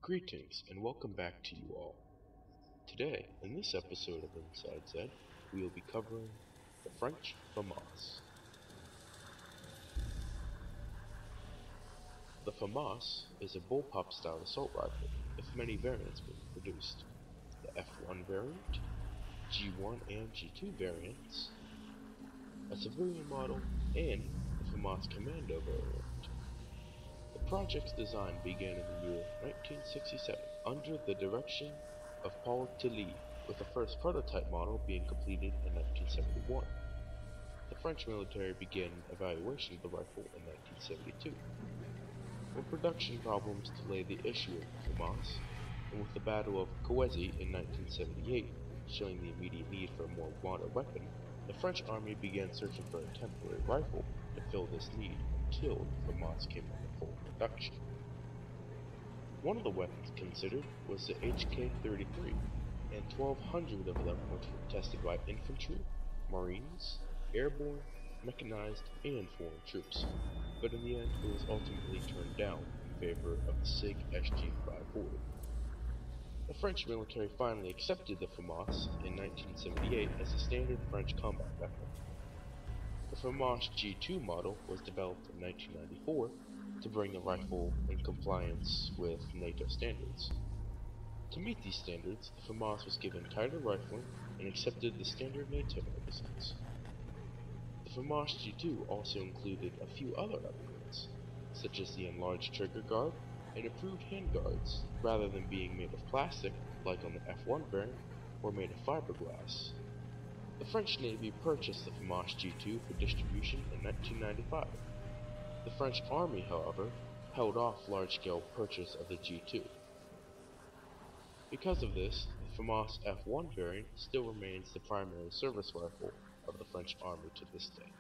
Greetings and welcome back to you all. Today, in this episode of Inside Zed, we will be covering the French FAMAS. The FAMAS is a bullpup style assault rifle, with many variants being produced. The F1 variant, G1 and G2 variants, a civilian model, and the FAMAS Commando variant. The project's design began in the year 1967 under the direction of Paul Tilly, with the first prototype model being completed in 1971. The French military began evaluation of the rifle in 1972. When production problems delayed the issue of the FAMAS, and with the Battle of Coezy in 1978 showing the immediate need for a more modern weapon, the French army began searching for a temporary rifle to fill this need until the FAMAS came under full production. One of the weapons considered was the HK-33, and 1,200 of them were tested by infantry, marines, airborne, mechanized, and foreign troops, but in the end it was ultimately turned down in favor of the SIG SG-540. The French military finally accepted the FAMAS in 1978 as a standard French combat weapon. The FAMAS G2 model was developed in 1994 to bring the rifle in compliance with NATO standards. To meet these standards, the FAMAS was given tighter rifling and accepted the standard NATO magazines. The FAMAS G2 also included a few other upgrades, such as the enlarged trigger guard and improved handguards, rather than being made of plastic like on the F1 variant, or made of fiberglass. The French Navy purchased the FAMAS G2 for distribution in 1995. The French Army, however, held off large-scale purchase of the G2. Because of this, the FAMAS F1 variant still remains the primary service rifle of the French Army to this day.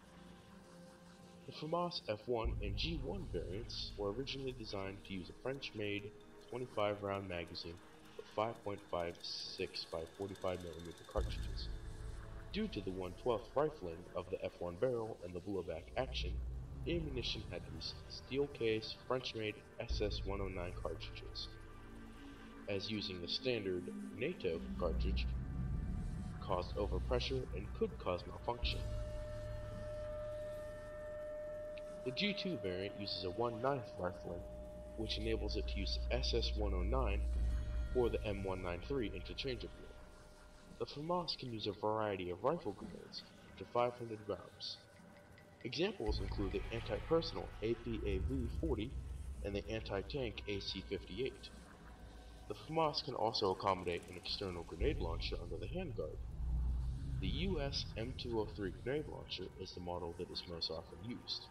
The FAMAS F1 and G1 variants were originally designed to use a French-made 25-round magazine with 5.56 by 45mm cartridges. Due to the 1/12 rifling of the F1 barrel and the blowback action, ammunition had these steel-case French-made SS-109 cartridges, as using the standard NATO cartridge caused overpressure and could cause malfunction. The G2 variant uses a 1/9 rifling, which enables it to use SS-109 or the M193 interchangeably. The FAMAS can use a variety of rifle grenades, up to 500 rounds. Examples include the anti-personnel APAV-40 and the anti-tank AC-58. The FAMAS can also accommodate an external grenade launcher under the handguard. The US M203 grenade launcher is the model that is most often used.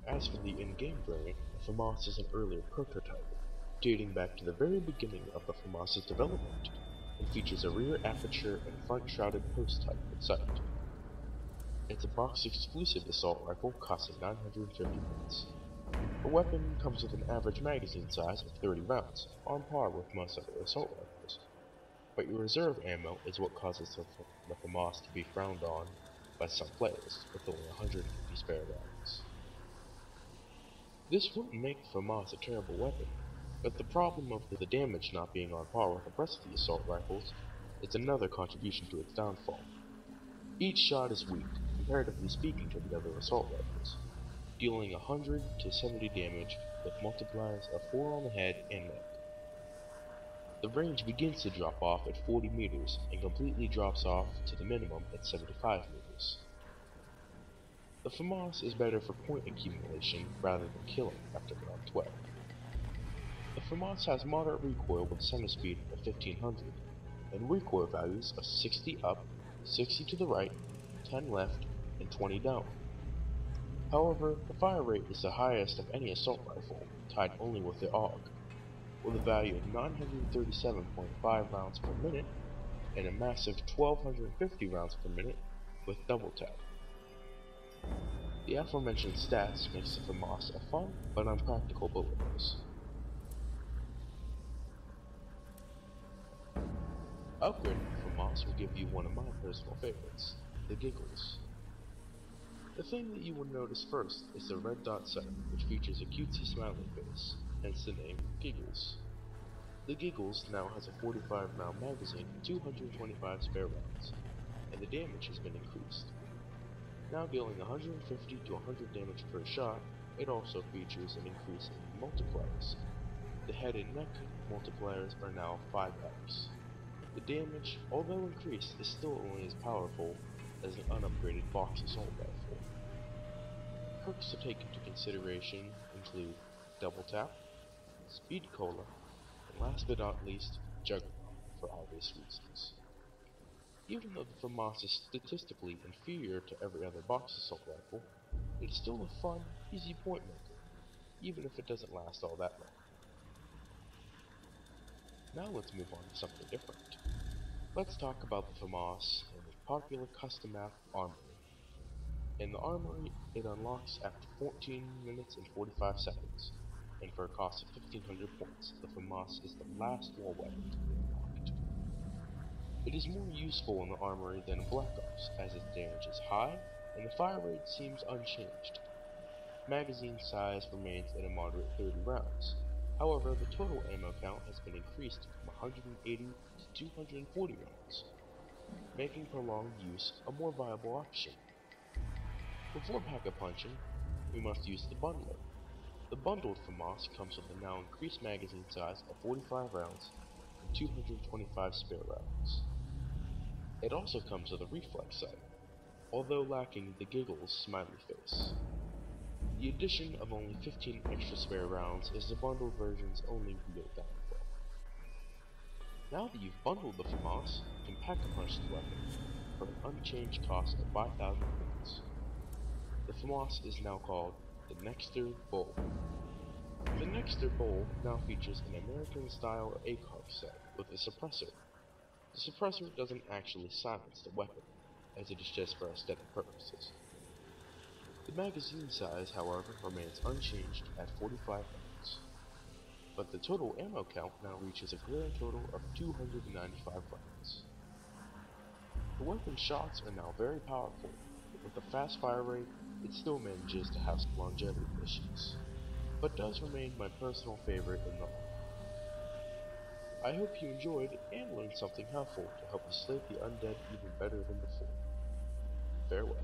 As for the in-game variant, the FAMAS is an earlier prototype, dating back to the very beginning of the FAMAS's development, and features a rear aperture and front shrouded post type with sight. It's a box-exclusive assault rifle costing 950 points. The weapon comes with an average magazine size of 30 rounds, on par with most other assault rifles, but your reserve ammo is what causes the FAMAS to be frowned on by some players, with only 150 spare rounds. This wouldn't make the FAMAS a terrible weapon, but the problem of the damage not being on par with the rest of the assault rifles is another contribution to its downfall. Each shot is weak, comparatively speaking to the other assault rifles, dealing 100 to 70 damage with multipliers of 4 on the head and neck. The range begins to drop off at 40 meters and completely drops off to the minimum at 75 meters. The FAMAS is better for point accumulation rather than killing after round 12. The FAMAS has moderate recoil with a center speed of 1500, and recoil values of 60 up, 60 to the right, 10 left, and 20 down. However, the fire rate is the highest of any assault rifle, tied only with the AUG, with a value of 937.5 rounds per minute, and a massive 1250 rounds per minute with double tap. The aforementioned stats makes the FAMAS a fun but unpractical bullet hose. Upgrading the FAMAS will give you one of my personal favorites, the giggles. The thing that you will notice first is the red dot sight, which features a cutesy smiley face, hence the name Giggles. The Giggles now has a 45 round magazine with 225 spare rounds, and the damage has been increased. Now dealing 150 to 100 damage per shot, it also features an increase in multipliers. The head and neck multipliers are now 5x. The damage, although increased, is still only as powerful as an unupgraded box assault rifle. Perks to take into consideration include Double Tap, Speed Cola, and last but not least, Juggernaut, for obvious reasons. Even though the FAMAS is statistically inferior to every other box assault rifle, it's still a fun, easy point maker, even if it doesn't last all that long. Now let's move on to something different. Let's talk about the FAMAS and its popular custom map Armory. In the Armory, it unlocks after 14 minutes and 45 seconds, and for a cost of 1500 points, the FAMAS is the last wall weapon to be unlocked. It is more useful in the Armory than in Black Ops, as its damage is high, and the fire rate seems unchanged. Magazine size remains at a moderate 30 rounds. However, the total ammo count has been increased from 180 to 240 rounds, making prolonged use a more viable option. Before pack-a-punching, we must use the bundler. The bundled FAMAS comes with a now increased magazine size of 45 rounds and 225 spare rounds. It also comes with a reflex sight, although lacking the Giggles smiley face. The addition of only 15 extra spare rounds is the bundled version's only real downfall. Now that you've bundled the FAMAS, you can pack-a-punch the weapon for an unchanged cost of 5,000 points. The FAMAS is now called the Nexter Bull. The Nexter Bull now features an American-style ACOG set with a suppressor. The suppressor doesn't actually silence the weapon, as it is just for aesthetic purposes. The magazine size, however, remains unchanged at 45 rounds, but the total ammo count now reaches a grand total of 295 rounds. The weapon's shots are now very powerful, but with a fast fire rate, it still manages to have some longevity issues, but does remain my personal favorite in the line. I hope you enjoyed and learned something helpful to help you slay the undead even better than before. Farewell.